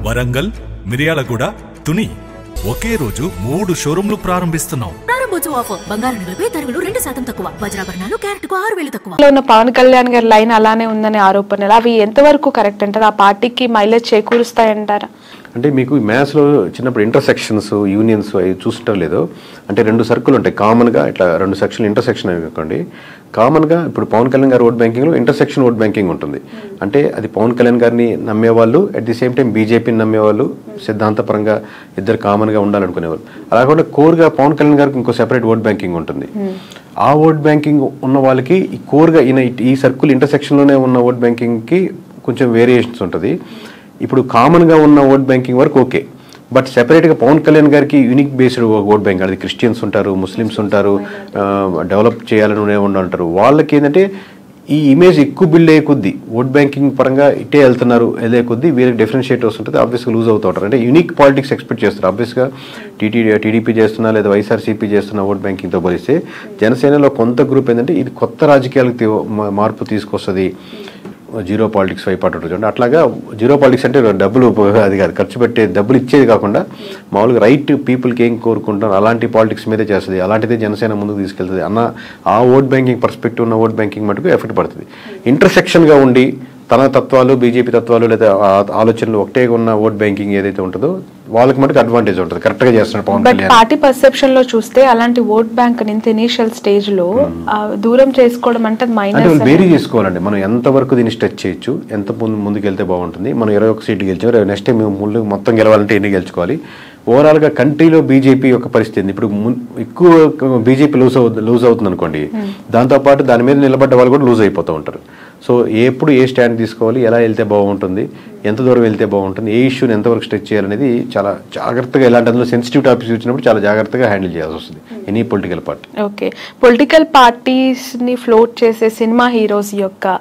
వరంగల్, మిర్యాలగూడ, తుని ఒకే రోజు 3 షోరూంలు ప్రారంభిస్తున్నాం. ప్రారంభోత్సవ ఆఫర్ బంగారు నగలపై తరుగులు 2% తక్కువ, వజ్రాభరణాలు క్యారెట్కు 6,000 తక్కువ. ఉన్న పవన్ కళ్యాణ్ గారి లైన్ అలానే ఉందనే ఆరోపణలు అవి ఎంతవరకు కరెక్ట్ అంటారు? ఆ పార్టీకి మైలేజ్ చేకూరుస్తాయంటారా? అంటే మీకు మ్యాథ్స్లో చిన్నప్పుడు ఇంటర్సెక్షన్స్, యూనియన్స్ అవి చూస్తుంటో లేదో, అంటే 2 సర్కిల్ ఉంటాయి కామన్గా, ఇట్లా 2 సెక్షన్లు ఇంటర్సెక్షన్ అవి అనుకోండి. కామన్గా ఇప్పుడు పవన్ కళ్యాణ్ గారి ఓట్ బ్యాంకింగ్లో ఇంటర్సెక్షన్ ఓట్ బ్యాంకింగ్ ఉంటుంది. అంటే అది పవన్ కళ్యాణ్ గారిని నమ్మేవాళ్ళు, అట్ ది సేమ్ టైం బీజేపీని నమ్మేవాళ్ళు, సిద్ధాంతపరంగా ఇద్దరు కామన్గా ఉండాలనుకునేవాళ్ళు. అలా కూడా కోర్గా పవన్ కళ్యాణ్ గారికి ఇంకో సెపరేట్ ఓట్ బ్యాంకింగ్ ఉంటుంది. ఆ ఓట్ బ్యాంకింగ్ ఉన్న వాళ్ళకి ఈ కోర్గా ఈ సర్కిల్ ఇంటర్సెక్షన్లోనే ఉన్న ఓట్ బ్యాంకింగ్కి కొంచెం వేరియేషన్స్ ఉంటుంది. ఇప్పుడు కామన్గా ఉన్న ఓట్ బ్యాంకింగ్ వరకు ఓకే, బట్ సెపరేట్గా పవన్ కళ్యాణ్ గారికి యూనిక్ బేస్డ్ ఓట్ బ్యాంక్, అది క్రిస్టియన్స్ ఉంటారు, ముస్లిమ్స్ ఉంటారు, డెవలప్ చేయాలని ఉంటారు. వాళ్ళకి ఏంటంటే ఈ ఇమేజ్ ఎక్కువ బిల్డ్ అయ్యే కొద్దీ, ఓట్ బ్యాంకింగ్ పరంగా ఇట్టే వెళ్తున్నారు వెళ్ళే కొద్దీ వీరికి డిఫరెన్షియేట్ వస్తుంటుంది, ఆబ్వియస్గా లూజ్ అవుతూ ఉంటారు. అంటే యూనిక్ పాలిటిక్స్ ఎక్స్పెక్ట్ చేస్తారు. ఆబ్వియస్గా టీడీపీ చేస్తున్నా లేదా వైఎస్ఆర్సీపీ చేస్తున్న ఓట్ బ్యాంకింగ్తో పోలిస్తే జనసేనలో కొంత గ్రూప్ ఏంటంటే ఇది కొత్త రాజకీయాలకు మార్పు తీసుకొస్తుంది, జీరో పాలిటిక్స్ వైపు చూడండి. అట్లాగా జీరో పాలిటిక్స్ అంటే డబ్బులు అది కాదు, ఖర్చు పెట్టే డబ్బులు ఇచ్చేది కాకుండా మామూలుగా రైట్ పీపుల్కి ఏం కోరుకుంటారు అలాంటి పాలిటిక్స్ మీదే చేస్తుంది. అలాంటిదే జనసేన ముందుకు తీసుకెళ్తుంది అన్న ఆ ఓట్ బ్యాంకింగ్ పర్స్పెక్టివ్ ఉన్న ఓట్ బ్యాంకింగ్ మటుకు ఎఫెక్ట్ పడుతుంది. ఇంటర్సెక్షన్గా ఉండి తన తత్వాలు, బీజేపీ తత్వాలు లేదా ఆలోచనలు ఒకటే ఉన్న ఓట్ బ్యాంకింగ్ ఏదైతే ఉంటుందో వాళ్ళకి మటుకు అడ్వాంటేజ్ ఉంటుంది, కరెక్ట్ గా చేస్తున్నారు పవన్ కళ్యాణ్. పార్టీ పర్సెప్షన్ లో చూస్తే అలాంటి ఓట్ బ్యాంక్ ఇనీషియల్ స్టేజ్ లో దూరం చేసుకోవడం అంటే మైనస్ వేరీ చేసుకోవాలండి. మనం ఎంత వరకు దీన్ని స్ట్రెచ్ చేయొచ్చు, ఎంత ముందుకు వెళ్తే బాగుంటుంది. మనం 21 సీట్లు గెలిచాం, నెక్స్ట్ టైం ముందు మొత్తం గెలవాలంటే ఎన్ని గెలుచుకోవాలి. ఓవరాల్గా కంట్రీలో బీజేపీ యొక్క పరిస్థితి ఇప్పుడు ఎక్కువ బీజేపీ లూజ్ అవుతుంది అనుకోండి, దాంతోపాటు దాని మీద నిలబడ్డ వాళ్ళు కూడా లూజ్ అయిపోతూ ఉంటారు. సో ఎప్పుడు ఏ స్టాండ్ తీసుకోవాలి, ఎలా వెళ్తే బాగుంటుంది, ఎంత దూరం వెళ్తే బాగుంటుంది, ఏ ఇష్యూని ఎంతవరకు స్ట్రెచ్ చేయాలనేది చాలా జాగ్రత్తగా, ఎలాంటి అందులో సెన్సిటివ్ టాపిక్స్ వచ్చినప్పుడు చాలా జాగ్రత్తగా హ్యాండిల్ చేయాల్సి వస్తుంది any political party. Okay, political పార్టీస్ని ఫ్లోట్ చేసే సినిమా హీరోస్ యొక్క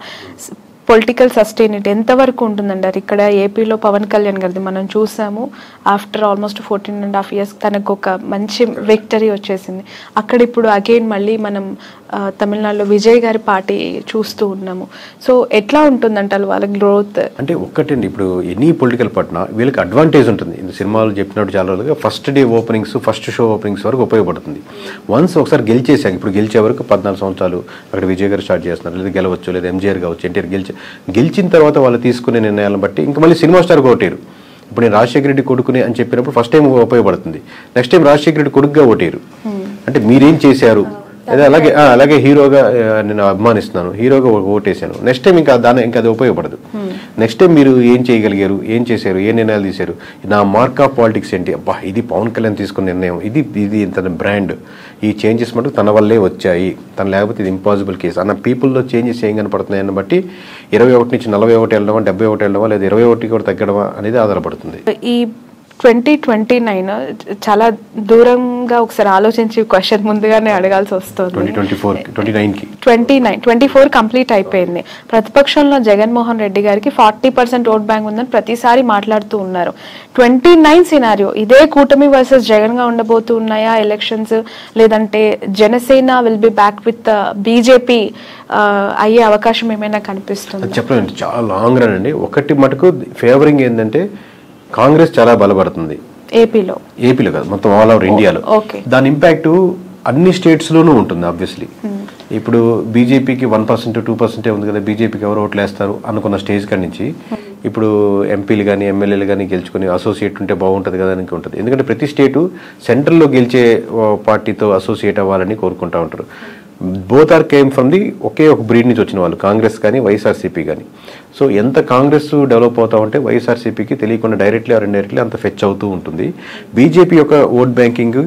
పొలిటికల్ సస్టైనిటీ ఎంతవరకు ఉంటుందంటారు? ఇక్కడ ఏపీలో పవన్ కళ్యాణ్ గారిది మనం చూసాము, ఆఫ్టర్ ఆల్మోస్ట్ 14.5 years తనకు ఒక మంచి విక్టరీ వచ్చేసింది. అక్కడ ఇప్పుడు అగైన్ మళ్ళీ మనం తమిళనాడులో విజయ్ గారి పార్టీ చూస్తూ ఉన్నాము. సో ఎట్లా ఉంటుందంటారు వాళ్ళ గ్రోత్? అంటే ఒక్కటండి, ఇప్పుడు ఎనీ పొలిటికల్ పార్టీ వీళ్ళకి అడ్వాంటేజ్ ఉంటుంది. ఇంత సినిమాలు చెప్పినట్టు చాలా రోజులుగా first day openings, first show openings వరకు ఉపయోగపడుతుంది. వన్స్ ఒకసారి గెలిచేసాక, ఇప్పుడు గెలిచే వరకు 14 సంవత్సరాలు అక్కడ విజయ్ గారు స్టార్ట్ చేస్తున్నారు, లేదా గెలవచ్చు, లేదా ఎంజీఆర్ కావచ్చు, ఎన్టీఆర్ గెలిచిన తర్వాత వాళ్ళు తీసుకునే నిర్ణయాలను బట్టి ఇంకా మళ్ళీ సినిమా స్టార్ ఓటేరు. ఇప్పుడు నేను రాజశేఖర రెడ్డి కొడుకునే అని చెప్పినప్పుడు ఫస్ట్ టైం ఉపయోగపడుతుంది, నెక్స్ట్ టైం రాజశేఖర రెడ్డి కొడుకుగా ఓటేరు. అంటే మీరేం చేశారు, అదే అలాగే హీరోగా నేను అభిమానిస్తున్నాను, హీరోగా ఓటేశాను, నెక్స్ట్ టైం ఇంకా అది ఉపయోగపడదు. నెక్స్ట్ టైం మీరు ఏం చేయగలిగారు, ఏం చేశారు, ఏ నిర్ణయాలు తీశారు, నా మార్క్ ఆఫ్ పాలిటిక్స్ ఏంటి, అబ్బా ఇది పవన్ కళ్యాణ్ తీసుకున్న నిర్ణయం, ఇది తన బ్రాండ్, ఈ చేంజెస్ మటుకు తన వల్లే వచ్చాయి, తను లేకపోతే ఇది ఇంపాసిబుల్ కేసు అన్న పీపుల్లో చేంజెస్ ఏం కనపడుతున్నాయని బట్టి 21 నుంచి 41 వెళ్ళడమా, 71 వెళ్ళడమా, లేదా 21 కూడా తగ్గడమా అనేది ఆధారపడుతుంది. ఈ 2029 చాలా దూరంగా ఒకసారి ఆలోచించి క్వశ్చన్ ముందుగానే అడగాల్సి వస్తుంది. 24 కంప్లీట్ అయిపోయింది. ప్రతిపక్షంలో జగన్మోహన్ రెడ్డి గారికి 40% ఓట్ బ్యాంక్ ఉందని ప్రతిసారి మాట్లాడుతూ ఉన్నారు. 29 సినారియో ఇదే కూటమి వర్సెస్ జగన్ గా ఉండబోతూ ఉన్నాయా ఎలక్షన్స్, లేదంటే Janasena will be back with BJP అయ్యే అవకాశం ఏమైనా కనిపిస్తుంది? చెప్పండి, చాలా లాంగ్ రన్ అండి. ఒకటి మటుకు ఫేవరింగ్ ఏంటంటే కాంగ్రెస్ చాలా బలపడుతుంది ఏపీలో కాదు, మొత్తం ఆల్ ఓవర్ ఇండియాలో. దాని ఇంపాక్ట్ అన్ని స్టేట్స్ లోనూ ఉంటుంది ఆబ్వియస్లీ. ఇప్పుడు బీజేపీకి 1% 2% ఉంది కదా, బీజేపీకి ఎవరు ఓట్లు వేస్తారు అనుకున్న స్టేజ్ కాడి నుంచి ఇప్పుడు ఎంపీలు కానీ ఎమ్మెల్యేలు కానీ గెలుచుకుని అసోసియేట్ ఉంటే బాగుంటుంది కదా అని ఉంటుంది. ఎందుకంటే ప్రతి స్టేటు సెంట్రల్లో గెలిచే పార్టీతో అసోసియేట్ అవ్వాలని కోరుకుంటూ ఉంటారు. Both are came from the ఒకే ఒక బ్రీడ్ నుంచి వచ్చిన వాళ్ళు, కాంగ్రెస్ కానీ వైఎస్ఆర్సీపీ కానీ. సో ఎంత కాంగ్రెస్ డెవలప్ అవుతా ఉంటే వైఎస్ఆర్సీపీకి తెలియకుండా డైరెక్ట్లీ ఆర్ ఇండైరెక్ట్లీ అంత ఫెచ్ అవుతూ ఉంటుంది. బీజేపీ యొక్క ఓట్ బ్యాంకింగ్,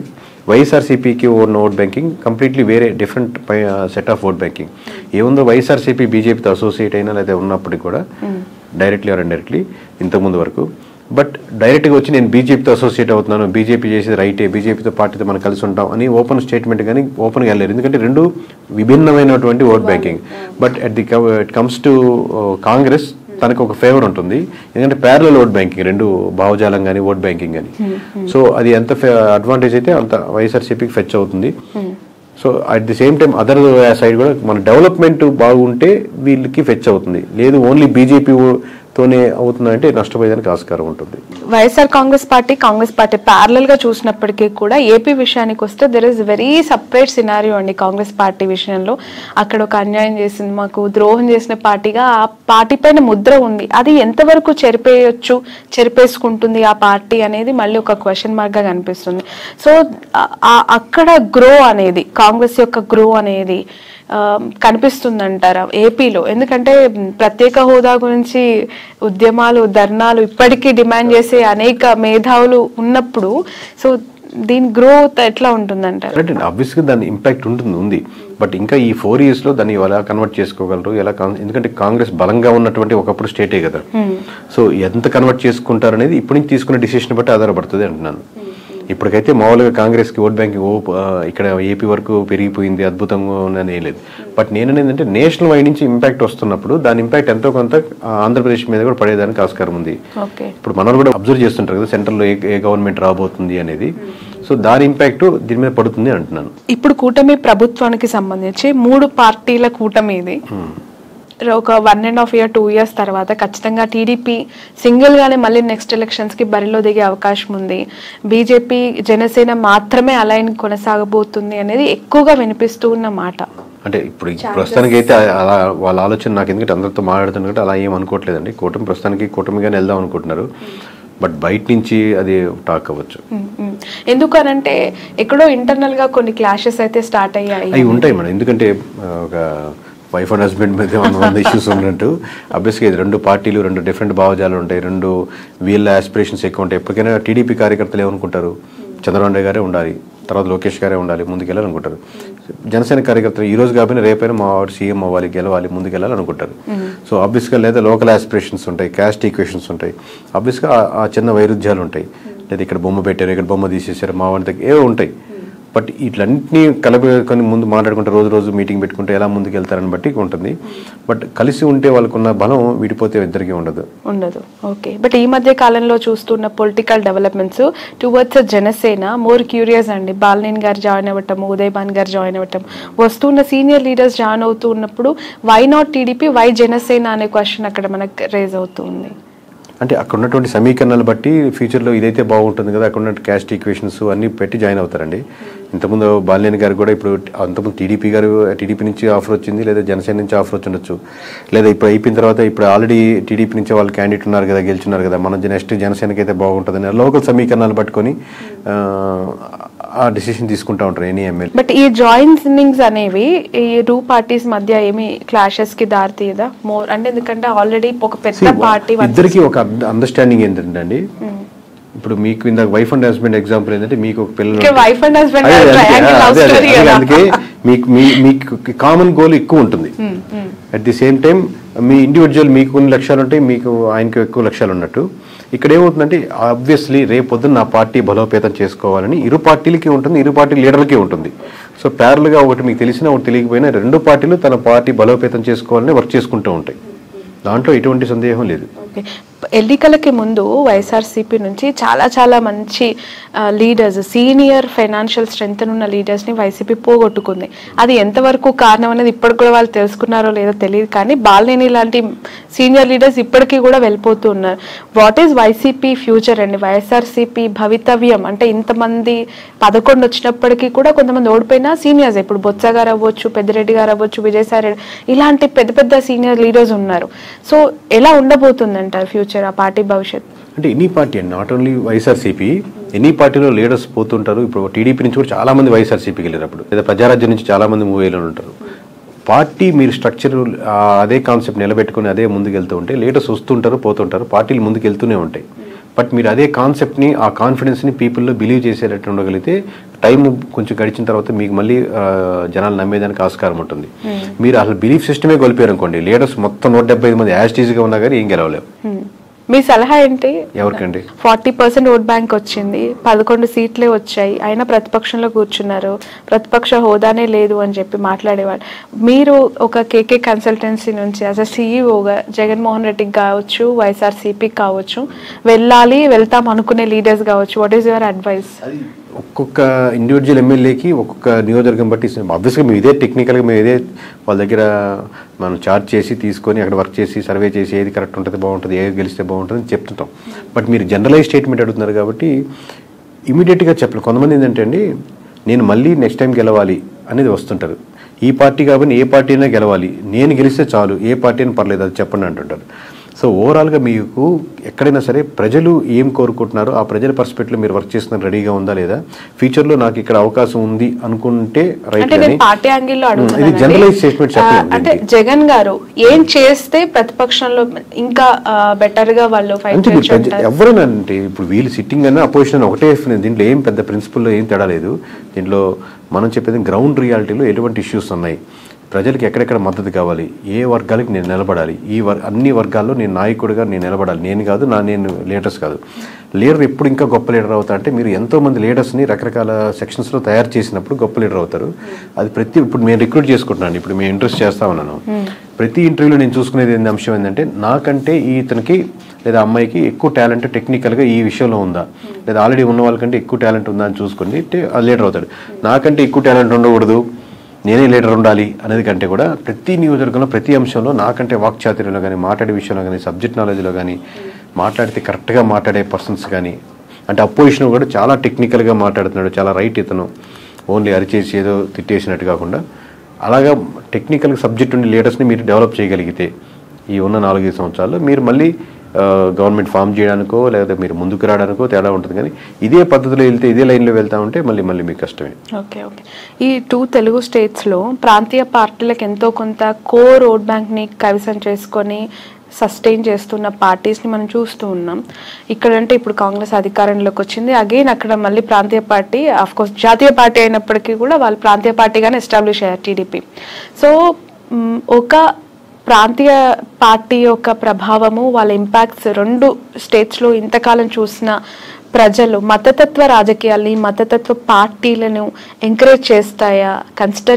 వైఎస్ఆర్సీపీకి ఉన్న ఓట్ బ్యాంకింగ్ కంప్లీట్లీ వేరే different set of vote banking. ఏముందో వైఎస్ఆర్సీపీ బీజేపీతో అసోసియేట్ అయినా లేదా ఉన్నప్పటికీ కూడా డైరెక్ట్లీ ఆర్ ఇండైరెక్ట్లీ ఇంతకుముందు వరకు, బట్ డైరెక్ట్గా వచ్చి నేను బీజేపీతో అసోసియేట్ అవుతున్నాను, బీజేపీ చేసేది రైటే, బీజేపీతో పార్టీతో మనం కలిసి ఉంటాం అని ఓపెన్ స్టేట్మెంట్ కానీ ఓపెన్గా వెళ్ళారు. ఎందుకంటే రెండు విభిన్నమైనటువంటి vote banking. But it comes to Congress తనకు ఒక ఫేవర్ ఉంటుంది, ఎందుకంటే ప్యారలల్ ఓట్ బ్యాంకింగ్, రెండు భావజాలం కానీ ఓట్ బ్యాంకింగ్ కానీ. సో అది ఎంత అడ్వాంటేజ్ అయితే అంత వైఎస్ఆర్సీపీకి ఫెచ్ అవుతుంది. So at the same time other side కూడా మన డెవలప్మెంట్ బాగుంటే వీళ్ళకి ఫెచ్ అవుతుంది. లేదు ఓన్లీ బీజేపీతో తోనే అవుతుందంటే నష్టపోయేదానికి ఆస్కారం ఉంటుంది. వైఎస్ఆర్ కాంగ్రెస్ పార్టీ ప్యారలల్ గా చూసినప్పటికీ కూడా ఏపీ విషయానికి వస్తే there is very separate scenario అండి. కాంగ్రెస్ పార్టీ విషయంలో అక్కడ ఒక అన్యాయం చేసింది, మాకు ద్రోహం చేసిన పార్టీగా ఆ పార్టీ పైన ముద్ర ఉంది. అది ఎంతవరకు చెరిపేసుకుంటుంది ఆ పార్టీ అనేది మళ్ళీ ఒక క్వశ్చన్ మార్క్ గా కనిపిస్తుంది. సో అక్కడ గ్రో అనేది, కాంగ్రెస్ యొక్క గ్రో అనేది కనిపిస్తుందంటారా ఏపీలో? ఎందుకంటే ప్రత్యేక హోదా గురించి ఉద్యమాలు, ధర్నాలు ఇప్పటికీ డిమాండ్ చేసే అనేక మేధావులు ఉన్నప్పుడు సో దీని గ్రోత్ ఎట్లా ఉంటుందంటారు? ఆబ్వియస్ గా దాని ఇంపాక్ట్ ఉంది. బట్ ఇంకా ఈ 4 years లో దాన్ని ఎలా కన్వర్ట్ చేసుకోగలరు, ఎలా ఎందుకంటే కాంగ్రెస్ బలంగా ఉన్నటువంటి ఒకప్పుడు స్టేటే కదా. సో ఎంత కన్వర్ట్ చేసుకుంటారు అనేది ఇప్పటి నుంచి తీసుకునే డిసిషన్ బట్టి ఆధారపడుతుంది అంటున్నాను. ఇప్పటికైతే మామూలుగా కాంగ్రెస్కి ఓట్ బ్యాంకింగ్ ఇక్కడ ఏపీ వరకు పెరిగిపోయింది, అద్భుతంగా ఉందని ఏం లేదు. బట్ నేను ఏంటంటే నేషనల్ వైడ్ నుంచి ఇంపాక్ట్ వస్తున్నప్పుడు దాని ఇంపాక్ట్ ఎంతో కొంత ఆంధ్రప్రదేశ్ మీద కూడా పడేదానికి ఆస్కారం ఉంది. ఇప్పుడు మనం కూడా అబ్జర్వ్ చేస్తుంటారు కదా సెంట్రల్లో ఏ గవర్నమెంట్ రాబోతుంది అనేది. సో దాని ఇంపాక్ట్ దీని మీద పడుతుంది అంటున్నాను. ఇప్పుడు కూటమి ప్రభుత్వానికి సంబంధించి 3 పార్టీల కూటమి ఇది. ఒక 1.5 year 2 years తర్వాత ఖచ్చితంగా టీడీపీ సింగిల్ గానే మళ్ళీ నెక్స్ట్ ఎలక్షన్స్ కి బరిలో దిగే అవకాశం ఉంది. బీజేపీ, జనసేన మాత్రమే అలైన్ కొనసాగబోతుంది అనేది ఎక్కువగా వినిపిస్తూ ఉన్న మాట. అంటే ఇప్పుడు ప్రస్తుతానికి అయితే అలా వాళ్ళ ఆలోచన నాకు ఎందుకంటే అందరితో మాట్లాడుతున్నట్టు అలా ఏం అనుకోవట్లేదండి. కూటమిగానే వెళ్దాం అనుకుంటున్నారు. బట్ బయట నుంచి అది టాక్ అవ్వచ్చు. ఎందుకనంటే ఎక్కడో ఇంటర్నల్ గా కొన్ని క్లాషెస్ అయితే స్టార్ట్ అయ్యాయి. అవి ఉంటాయి మేడం. ఎందుకంటే ఒక వైఫ్ అండ్ హస్బెండ్ మధ్య 100 ఇష్యూస్ ఉన్నట్టు అబ్వియస్గా ఇది 2 పార్టీలు, 2 డిఫరెంట్ భావజాలు ఉంటాయి, 2 వీళ్ళ ఆస్పిరేషన్స్ ఎక్కువ ఉంటాయి. ఎప్పటికైనా టీడీపీ కార్యకర్తలు ఏమనుకుంటారు, చంద్రబాబు నాయుడు గారే ఉండాలి, తర్వాత లోకేష్ గారే ఉండాలి, ముందుకెళ్ళాలనుకుంటారు. జనసేన కార్యకర్తలు ఈ రోజు కాబట్టి రేపైనా మా వాడు సీఎం అవ్వాలి, గెలవాలి, ముందుకెళ్ళాలనుకుంటారు. సో ఆబ్వియస్గా లేదా లోకల్ ఆస్పిరేషన్స్ ఉంటాయి, క్యాస్ట్ ఈక్వేషన్స్ ఉంటాయి, ఆబ్వియస్గా ఆ చిన్న వైరుధ్యాలు ఉంటాయి. లేదా ఇక్కడ బొమ్మ పెట్టారు, ఇక్కడ బొమ్మ తీసేసారు, మా వాడికి ఏవో ఉంటాయి. బట్ ఇట్లన్నింటినీ కలుపుకొని ముందు మాట్లాడుకుంటే రోజు మీటింగ్ పెట్టుకుంటే ఎలా ముందుకు వెళ్తారని బట్టి ఉంటుంది. బట్ కలిసి ఉంటే వాళ్ళకున్న బలం విడిపోతే ఇద్దరికీ ఉండదు. ఓకే. బట్ ఈ మధ్య కాలంలో చూస్తున్న political developments towards Janasena more curious అండి. బాలినేని గారు జాయిన్ అవ్వటం, ఉదయ్ భాన్ గారు జాయిన్ అవ్వటం, వస్తున్న సీనియర్ లీడర్స్ జాయిన్ అవుతూ ఉన్నప్పుడు why not TDP, why Janasena అనే క్వశ్చన్ అక్కడ మనకు రేజ్ అవుతుంది. అంటే అక్కడ ఉన్నటువంటి సమీకరణాలు బట్టి ఫ్యూచర్లో ఇదైతే బాగుంటుంది కదా, అక్కడ ఉన్న క్యాస్ట్ ఈక్వేషన్స్ అన్నీ పెట్టి జాయిన్ అవుతారండి. ఇంతకుముందు బాలినేని గారు కూడా ఇప్పుడు అంతకుముందు టీడీపీ నుంచి ఆఫర్ వచ్చింది, లేదా జనసేన నుంచి ఆఫర్ వచ్చి ఉండొచ్చు, లేదా ఇప్పుడు అయిపోయిన తర్వాత ఇప్పుడు ఆల్రెడీ టీడీపీ నుంచి వాళ్ళు క్యాండిడేట్ ఉన్నారు కదా, గెలుచున్నారు కదా, మన నెక్స్ట్ జనసేనకి అయితే బాగుంటుందని లోకల్ సమీకరణాలు పట్టుకొని ఆ డిసిషన్ తీసుకుంటా ఉంటారు ఎనీ ఎమ్మెల్యే. బట్ ఈ జాయినింగ్స్ అనేవి ఈ 2 పార్టీస్ మధ్య ఏమి క్లాషెస్ కి దారి తీయదా మోర్? అంటే ఎందుకంటే ఆల్రెడీ ఒక పెద్ద పార్టీ ఇద్దరికి ఒక అండర్స్టాండింగ్ ఏంటంటే అండి, ఇప్పుడు మీకు ఇందాక వైఫ్ అండ్ హస్బెండ్ ఎగ్జాంపుల్ ఏంటంటే మీకు ఒక పిల్లలు, అందుకే మీకు కామన్ గోల్ ఎక్కువ ఉంటుంది. At the same time me individual మీకు కొన్ని లక్ష్యాలు ఉంటాయి, మీకు ఆయనకు ఎక్కువ లక్ష్యాలు ఉన్నట్టు. ఇక్కడ ఏమవుతుందంటే ఆబ్వియస్లీ రేపొద్దున నా పార్టీ బలోపేతం చేసుకోవాలని ఇరు పార్టీలకి ఉంటుంది, ఇరు పార్టీ లీడర్లకి ఉంటుంది. సో ప్యారల్గా ఒకటి మీకు తెలిసినా ఒకటి తెలియకపోయినా 2 పార్టీలు తన పార్టీ బలోపేతం చేసుకోవాలని వర్క్ చేసుకుంటూ ఉంటాయి. దాంట్లో ఎటువంటి సందేహం లేదు. ఎన్నికలకి ముందు వైఎస్ఆర్సీపీ నుంచి చాలా మంచి లీడర్స్, సీనియర్ ఫైనాన్షియల్ స్ట్రెంగ్త్ ఉన్న లీడర్స్ ని వైసీపీ పోగొట్టుకుంది. అది ఎంతవరకు కారణం అనేది ఇప్పటికి కూడా వాళ్ళు తెలుసుకున్నారో లేదో తెలియదు, కానీ బాలినేని లాంటి సీనియర్ లీడర్స్ ఇప్పటికీ కూడా వెళ్ళిపోతూ ఉన్నారు. వాట్ ఈస్ వైసీపీ ఫ్యూచర్ అండి, వైఎస్ఆర్సీపీ భవితవ్యం? అంటే ఇంతమంది 11 వచ్చినప్పటికీ కూడా కొంతమంది ఓడిపోయినా సీనియర్స్, ఇప్పుడు బొత్స గారు అవ్వచ్చు, పెద్దిరెడ్డి గారు అవ్వచ్చు, విజయసాయి రెడ్డి, ఇలాంటి పెద్ద సీనియర్ లీడర్స్ ఉన్నారు. సో ఎలా ఉండబోతుందంటారు ఫ్యూచర్, ఆ పార్టీ భవిష్యత్? అంటే ఎనీ పార్టీ అండి, నాట్ ఓన్లీ వైఎస్ఆర్సీపీ, ఎనీ పార్టీలో లీడర్స్ పోతుంటారు. ఇప్పుడు టీడీపీ నుంచి కూడా చాలా మంది వైఎస్ఆర్సీపీకి వెళ్ళినప్పుడు, లేదా ప్రజారాజ్యం నుంచి చాలా మంది మూవ్ అయ్యి ఉంటారు. పార్టీ మీరు స్ట్రక్చర్ అదే కాన్సెప్ట్ నిలబెట్టుకుని అదే ముందుకు వెళ్తూ ఉంటే లీడర్స్ వస్తుంటారు, పోతుంటారు, పార్టీలు ముందుకు వెళ్తూనే ఉంటాయి. బట్ మీరు అదే కాన్సెప్ట్ని, ఆ కాన్ఫిడెన్స్ని పీపుల్లో బిలీవ్ చేసేటట్టు ఉండగలిగితే టైం కొంచెం గడిచిన తర్వాత మీకు మళ్ళీ జనాలు నమ్మేదానికి ఆస్కారం ఉంటుంది. మీరు అసలు బిలీఫ్ సిస్టమే కోల్పోయారు అనుకోండి, లీడర్స్ మొత్తం 175 మంది యాస్టీజ్గా ఉన్నా కానీ ఏం గెలవలేవు. మీ సలహా ఏంటి? ఎవరికండి? 40% ఓట్ బ్యాంక్ వచ్చింది, 11 సీట్లే వచ్చాయి, అయినా ప్రతిపక్షంలో కూర్చున్నారు, ప్రతిపక్ష హోదానే లేదు అని చెప్పి మాట్లాడేవాళ్ళు. మీరు ఒక కేకే కన్సల్టెన్సీ నుంచి యాజ్ అ సీఈఓగా జగన్మోహన్ రెడ్డికి కావచ్చు, వైఎస్ఆర్సీపీకి కావచ్చు, వెళ్తాం అనుకునే లీడర్స్ కావచ్చు, వాట్ ఈస్ యువర్ అడ్వైస్? ఒక్కొక్క ఇండివిజువల్ ఎమ్మెల్యేకి ఒక్కొక్క నియోజకవర్గం బట్టి ఆబ్వియస్గా మేము ఇదే టెక్నికల్గా మేము ఇదే వాళ్ళ దగ్గర మనం చార్జ్ చేసి తీసుకొని అక్కడ వర్క్ చేసి సర్వే చేసి ఏది కరెక్ట్ ఉంటుంది బాగుంటుంది ఏది గెలిస్తే బాగుంటుంది అని చెప్తుంటాం. బట్ మీరు జనరలైజ్ స్టేట్మెంట్ అడుగుతున్నారు కాబట్టి ఇమీడియట్గా చెప్పలేదు. కొంతమంది ఏంటంటే అండి, నేను మళ్ళీ నెక్స్ట్ టైం గెలవాలి అనేది వస్తుంటారు. ఈ పార్టీ కాబట్టి ఏ పార్టీ అయినా గెలవాలి, నేను గెలిస్తే చాలు, ఏ పార్టీ అయినా పర్లేదు అది చెప్పండి అంటుంటారు. సో ఓవరాల్గా మీకు ఎక్కడైనా సరే ప్రజలు ఏం కోరుకుంటున్నారో ఆ ప్రజల పర్స్పెక్టివ్ మీరు వర్క్ చేస్తున్న రెడీగా ఉందా లేదా, ఫ్యూచర్లో నాకు ఇక్కడ అవకాశం ఉంది అనుకుంటే రైట్. పార్టీ యాంగిల్లో ఇది జనరలైజ్ స్టేట్మెంట్ చెప్పలేదు. అంటే జగన్ గారు ఏం చేస్తే ప్రతిపక్షంలో ఇంకా బెటర్ గా వాళ్ళు ఫైట్ చేయొచ్చు ఎవరైనా అంటే ఇప్పుడు వీళ్ళు సిట్టింగ్ అయినా అపోజిషన్ ఒకటే. దీంట్లో ఏం పెద్ద ప్రిన్సిపల్లో ఏం తేడా లేదు. దీంట్లో మనం చెప్పేది గ్రౌండ్ రియాలిటీలో ఎటువంటి ఇష్యూస్ ఉన్నాయి, ప్రజలకు ఎక్కడెక్కడ మద్దతు కావాలి, ఏ వర్గాలకి నేను నిలబడాలి, అన్ని వర్గాల్లో నేను నాయకుడిగా నేను నిలబడాలి. నేను కాదు నేను లీడర్స్ కాదు. లీడర్ ఎప్పుడు ఇంకా గొప్ప లీడర్ అవుతా అంటే మీరు ఎంతోమంది లీడర్స్ని రకరకాల సెక్షన్స్లో తయారు చేసినప్పుడు గొప్ప లీడర్ అవుతారు. అది ఇప్పుడు నేను రిక్రూట్ చేసుకుంటున్నాను, ఇప్పుడు మేము ఇంట్రెస్ట్ చేస్తా ఉన్నాను. ప్రతి ఇంటర్వ్యూలో నేను చూసుకునేది అంశం ఏంటంటే నాకంటే ఇతనికి లేదా అమ్మాయికి ఎక్కువ టాలెంట్ టెక్నికల్గా ఈ విషయంలో ఉందా, లేదా ఆల్రెడీ ఉన్న వాళ్ళకంటే ఎక్కువ టాలెంట్ ఉందా అని చూసుకుని లీడర్ అవుతాడు. నాకంటే ఎక్కువ టాలెంట్ ఉండకూడదు, నేనే లీడర్ ఉండాలి అనేది కంటే కూడా ప్రతి నియోజకవర్గంలో ప్రతి అంశంలో నాకంటే వాక్చాతుర్యంలో కానీ, మాట్లాడే విషయంలో కానీ, సబ్జెక్ట్ నాలెడ్జ్లో కానీ, మాట్లాడితే కరెక్ట్గా మాట్లాడే పర్సన్స్ కానీ, అంటే అపోజిషన్ కూడా చాలా టెక్నికల్గా మాట్లాడుతున్నాడు, చాలా రైట్ ఇతను, ఓన్లీ అరిచేసి ఏదో తిట్టేసినట్టు కాకుండా అలాగా టెక్నికల్ సబ్జెక్ట్ ఉండే లీడర్స్ని మీరు డెవలప్ చేయగలిగితే ఈ ఉన్న 4-5 సంవత్సరాల్లో మీరు మళ్ళీ గవర్నమెంట్ ఫామ్ చేయడానికో లేదా మీరు ముందుకు రావడానికో తేడా ఉంటుంది. కానీ ఇదే పద్ధతిలో వెళ్తే ఇదే లైన్లో వెళ్తా ఉంటే మళ్ళీ మీకు కష్టమే. ఓకే. ఈ 2 తెలుగు స్టేట్స్లో ప్రాంతీయ పార్టీలకు ఎంతో కొంత కో రోడ్ బ్యాంక్ని కైవసం చేసుకొని సస్టైన్ చేస్తున్న పార్టీస్ని మనం చూస్తూ ఉన్నాం. ఇక్కడంటే ఇప్పుడు కాంగ్రెస్ అధికారంలోకి వచ్చింది, అగైన్ అక్కడ మళ్ళీ ప్రాంతీయ పార్టీ, ఆఫ్కోర్స్ జాతీయ పార్టీ అయినప్పటికీ కూడా వాళ్ళు ప్రాంతీయ పార్టీగానే ఎస్టాబ్లిష్ అయ్యారు టీడీపీ. సో ఒక ప్రాంతీయ పార్టీ యొక్క ప్రభావము, వాళ్ళ ఇంపాక్ట్స్ 2 స్టేట్స్లో ఇంతకాలం చూసిన ప్రజలు మతతత్వ రాజకీయాల్ని, మతతత్వ పార్టీలను ఎంకరేజ్ చేస్తాయా, కన్సిడర్